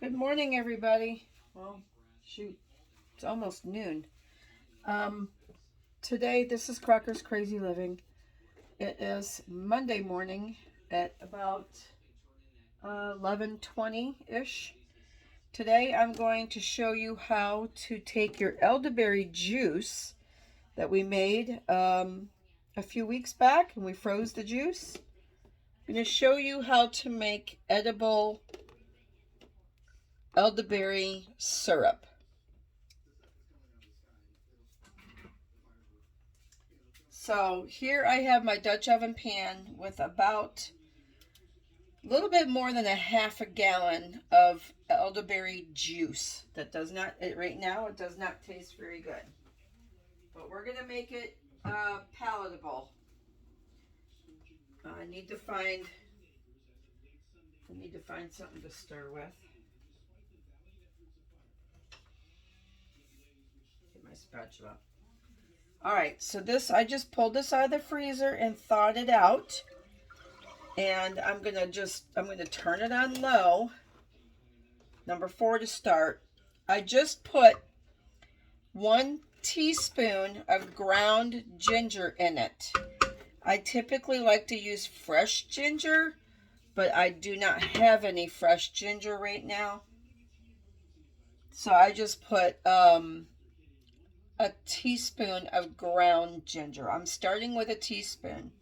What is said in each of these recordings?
Good morning, everybody. Well, shoot, it's almost noon. Um, Today, this is Crocker's Crazy Living. It is Monday morning at about 11:20-ish. Today, I'm going to show you how to take your elderberry juice that we made a few weeks back, and we froze the juice. I'm going to show you how to make edible elderberry syrup. So here I have my Dutch oven pan with about a little bit more than a half a gallon of elderberry juice. That does not, right now, it does not taste very good. But we're going to make it palatable. I need to find something to stir with. Get my spatula. All right, so this, I just pulled this out of the freezer and thawed it out. And I'm going to turn it on low. Number 4 to start. I just put 1 teaspoon of ground ginger in it. I typically like to use fresh ginger, but I do not have any fresh ginger right now. So I just put a teaspoon of ground ginger. I'm starting with a teaspoon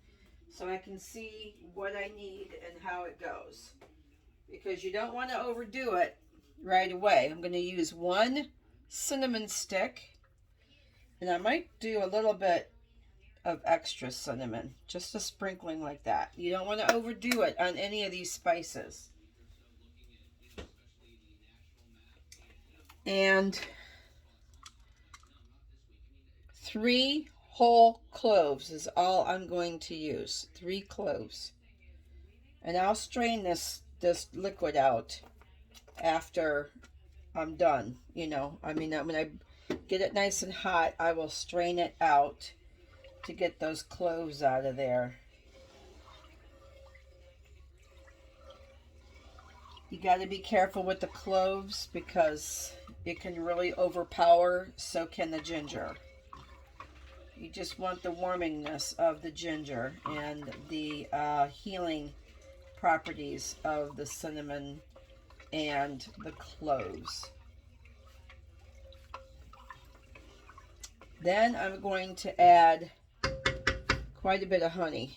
so I can see what I need and how it goes. Because you don't want to overdo it right away. I'm going to use 1 cinnamon stick, and I might do a little bit of extra cinnamon, just a sprinkling like that. You don't want to overdo it on any of these spices. And 3 whole cloves is all I'm going to use. 3 cloves. And I'll strain this liquid out after I'm done. You know, I mean, when I get it nice and hot, I will strain it out to get those cloves out of there. You got to be careful with the cloves because it can really overpower, so can the ginger. You just want the warmingness of the ginger and the healing properties of the cinnamon and the cloves. Then I'm going to add quite a bit of honey.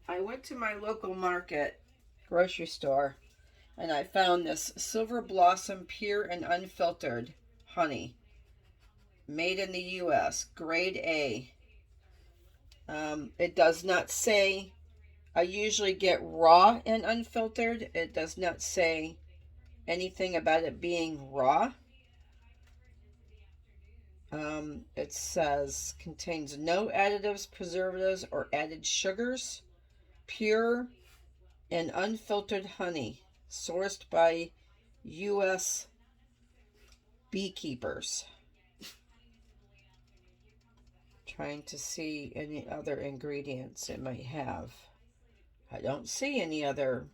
I went to my local market, grocery store, and I found this Silver Blossom Pure and Unfiltered honey. Made in the U.S., grade A. It does not say, I usually get raw and unfiltered. It does not say anything about it being raw. It says contains no additives, preservatives, or added sugars. Pure and unfiltered honey sourced by U.S. beekeepers. Trying to see any other ingredients it might have. I don't see any other.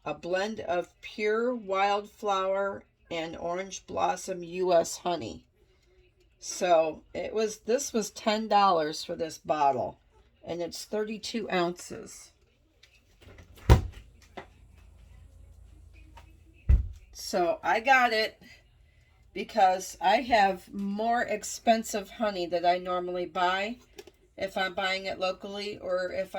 A blend of pure wildflower and orange blossom U.S. honey. So this was $10 for this bottle, and it's 32 ounces. So I got it because I have more expensive honey that I normally buy if I'm buying it locally, or if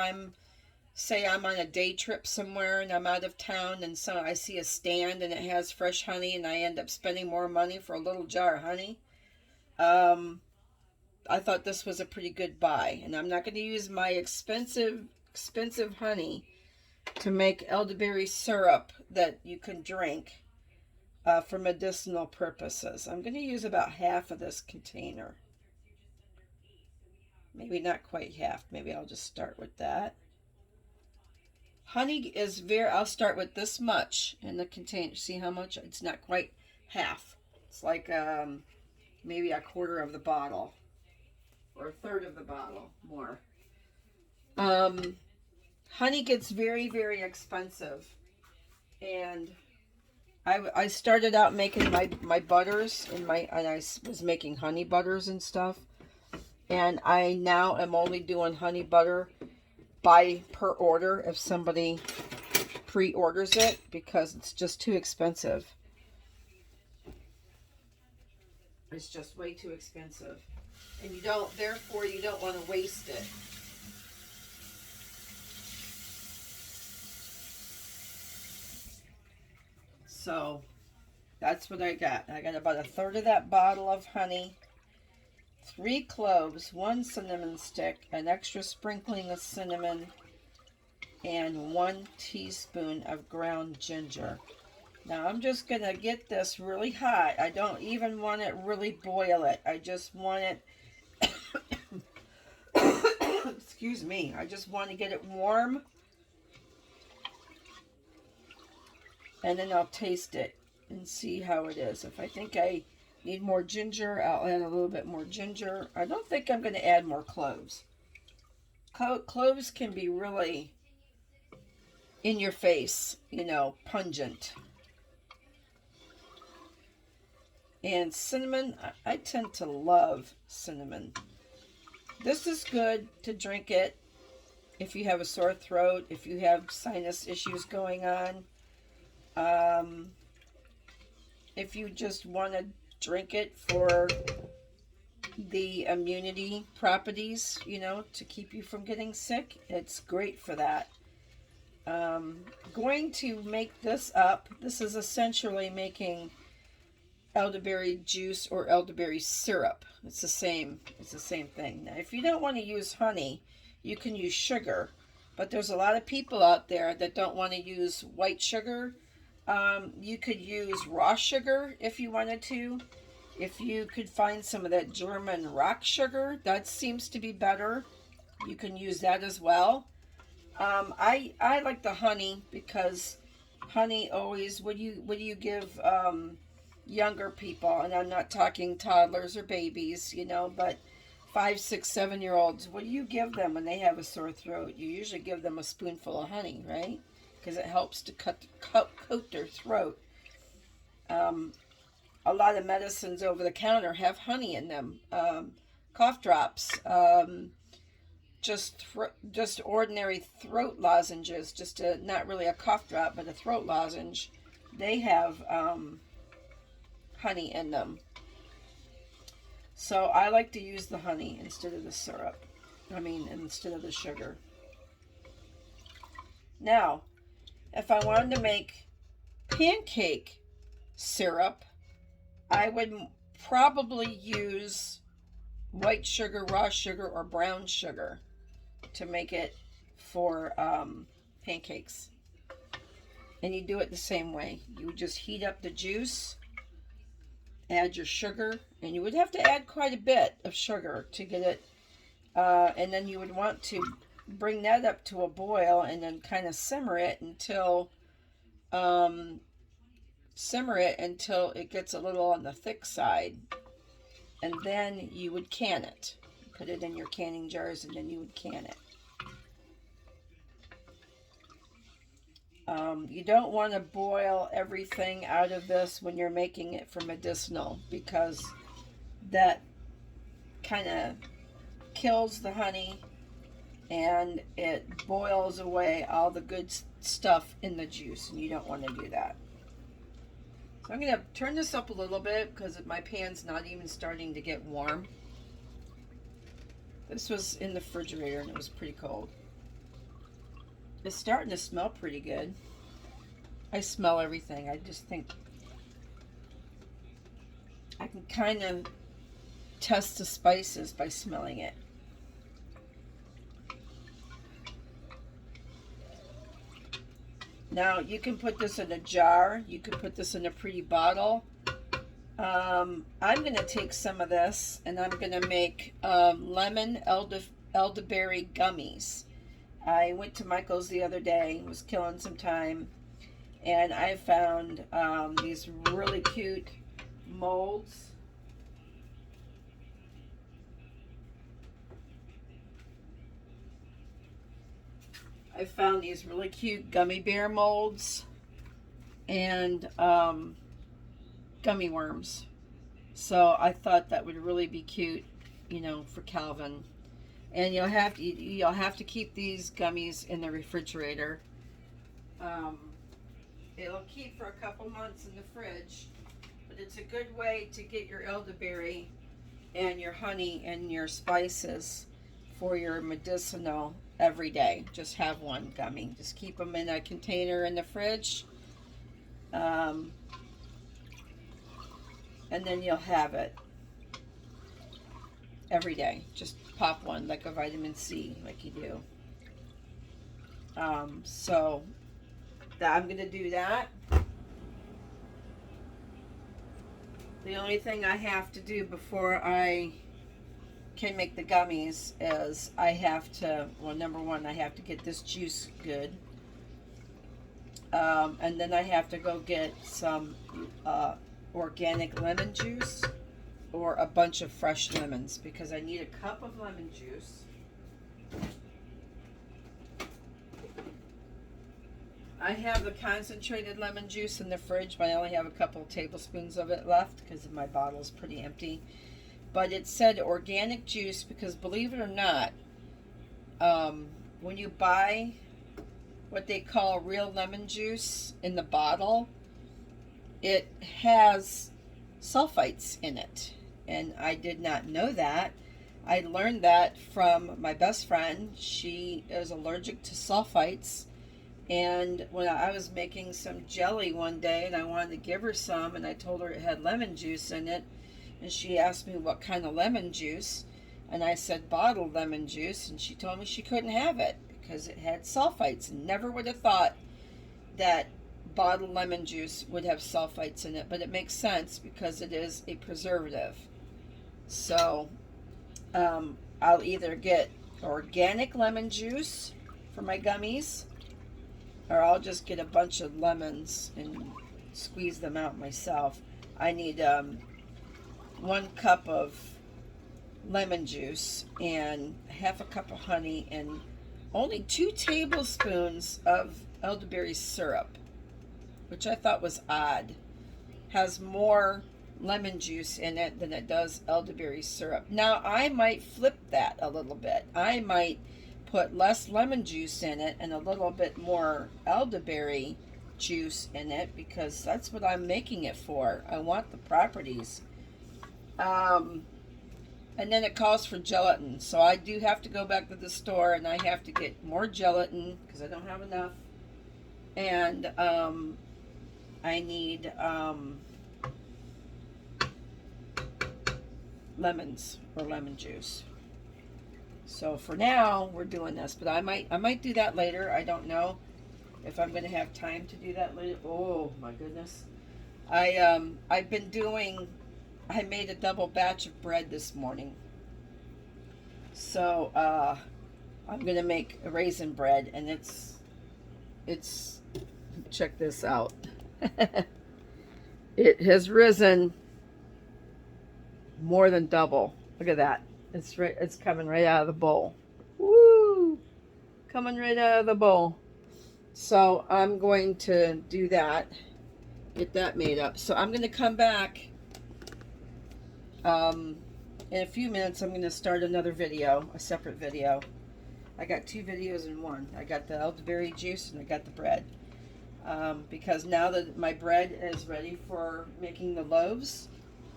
say I'm on a day trip somewhere and I'm out of town and so I see a stand and it has fresh honey and I end up spending more money for a little jar of honey. I thought this was a pretty good buy, and I'm not going to use my expensive honey to make elderberry syrup that you can drink for medicinal purposes. I'm going to use about half of this container. Maybe not quite half. Maybe I'll just start with that. Honey is I'll start with this much in the container. See how much? It's not quite half. It's like maybe a quarter of the bottle. Or a third of the bottle more. honey gets very, very expensive. And I started out making my butters and I was making honey butters and stuff. And I now am only doing honey butter by per order if somebody pre-orders it, because it's just too expensive. It's just way too expensive. And therefore you don't want to waste it. So that's what I got. I got about a third of that bottle of honey, 3 cloves, 1 cinnamon stick, an extra sprinkling of cinnamon, and 1 teaspoon of ground ginger. Now I'm just going to get this really hot. I don't even want it really boil it. I just want it, excuse me, I just want to get it warm. And then I'll taste it and see how it is. If I think I need more ginger, I'll add a little bit more ginger. I don't think I'm going to add more cloves. Cloves can be really in your face, pungent. And cinnamon, I tend to love cinnamon. This is good to drink it if you have a sore throat, if you have sinus issues going on. If you just want to drink it for the immunity properties, to keep you from getting sick, it's great for that. Going to make this up. This is essentially making elderberry juice or elderberry syrup. It's the same thing. Now, if you don't want to use honey, you can use sugar, but there's a lot of people out there that don't want to use white sugar. You could use raw sugar if you wanted to. If you could find some of that German rock sugar, that seems to be better. You can use that as well. I like the honey, because honey always, what do you give younger people, and I'm not talking toddlers or babies, but 5, 6, 7-year-olds, what do you give them when they have a sore throat? You usually give them a spoonful of honey, right? Because it helps to coat their throat. A lot of medicines over the counter have honey in them. Cough drops, just ordinary throat lozenges, not really a cough drop, but a throat lozenge. They have honey in them. So I like to use the honey instead of the syrup. Instead of the sugar. Now, if I wanted to make pancake syrup, I would probably use white sugar, raw sugar, or brown sugar to make it for pancakes. And you do it the same way. You would just heat up the juice, add your sugar, and you would have to add quite a bit of sugar to get it, and then you would want to bring that up to a boil and then kind of simmer it until it gets a little on the thick side, and then you would can it. Put it in your canning jars, and then you would can it. You don't want to boil everything out of this when you're making it for medicinal, because that kind of kills the honey and it boils away all the good stuff in the juice, and you don't want to do that. So I'm going to turn this up a little bit because my pan's not even starting to get warm. This was in the refrigerator and it was pretty cold. It's starting to smell pretty good. I smell everything. I just think I can kind of test the spices by smelling it. Now, you can put this in a jar. You can put this in a pretty bottle. I'm going to take some of this and I'm going to make lemon elderberry gummies. I went to Michael's the other day, was killing some time, and I found these really cute molds. I found these really cute gummy bear molds and gummy worms. So I thought that would really be cute, you know, for Calvin. And you'll have to keep these gummies in the refrigerator. Um, it'll keep for a couple months in the fridge, but it's a good way to get your elderberry and your honey and your spices for your medicinal every day. Just have one gummy. Just keep them in a container in the fridge. And then you'll have it every day. Just pop one like a vitamin C, like you do. So I'm going to do that. The only thing I have to do before I can make the gummies is I have to, well, number one, I have to get this juice good. And then I have to go get some organic lemon juice or a bunch of fresh lemons because I need a cup of lemon juice. I have the concentrated lemon juice in the fridge, but I only have a couple of tablespoons of it left because my bottle is pretty empty. But it said organic juice because, believe it or not, when you buy what they call real lemon juice in the bottle, it has sulfites in it. And I did not know that. I learned that from my best friend. She is allergic to sulfites. And when I was making some jelly one day and I wanted to give her some, and I told her it had lemon juice in it, and she asked me what kind of lemon juice, and I said bottled lemon juice, and she told me she couldn't have it because it had sulfites. And never would have thought that bottled lemon juice would have sulfites in it, but it makes sense because it is a preservative. So I'll either get organic lemon juice for my gummies, or I'll just get a bunch of lemons and squeeze them out myself. I need 1 cup of lemon juice and half a cup of honey and only 2 tablespoons of elderberry syrup, which I thought was odd. Has more lemon juice in it than it does elderberry syrup. Now I might flip that a little bit. I might put less lemon juice in it and a little bit more elderberry juice in it because that's what I'm making it for. I want the properties. And then it calls for gelatin, so I do have to go back to the store and I have to get more gelatin because I don't have enough. And I need lemons or lemon juice. So for now we're doing this, but I might do that later. I don't know if I'm going to have time to do that later. Oh my goodness. I made a double batch of bread this morning. So I'm going to make a raisin bread, and it's check this out. It has risen more than double. Look at that. It's coming right out of the bowl. Woo! Coming right out of the bowl. So I'm going to do that. Get that made up. So I'm going to come back in a few minutes. I'm going to start another video, a separate video. I got 2 videos in one. I got the elderberry juice and I got the bread. Because now that my bread is ready for making the loaves,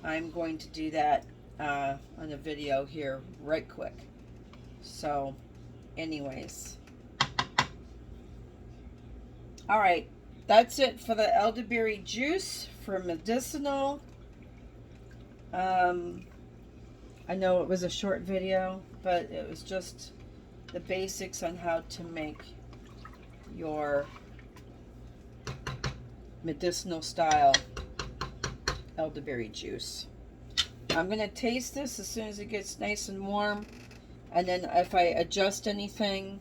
I'm going to do that on a video here right quick. So anyways, all right, that's it for the elderberry juice for medicinal. I know it was a short video, but it was just the basics on how to make your medicinal style elderberry juice. I'm going to taste this as soon as it gets nice and warm, and then if I adjust anything,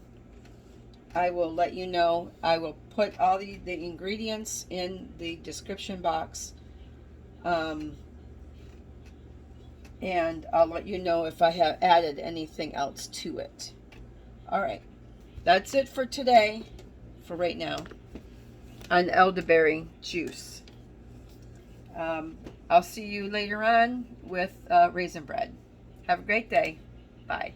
I will let you know. I will put all the ingredients in the description box, and I'll let you know if I have added anything else to it. All right, that's it for today, for right now, on elderberry juice. I'll see you later on with Raisin Bread. Have a great day. Bye.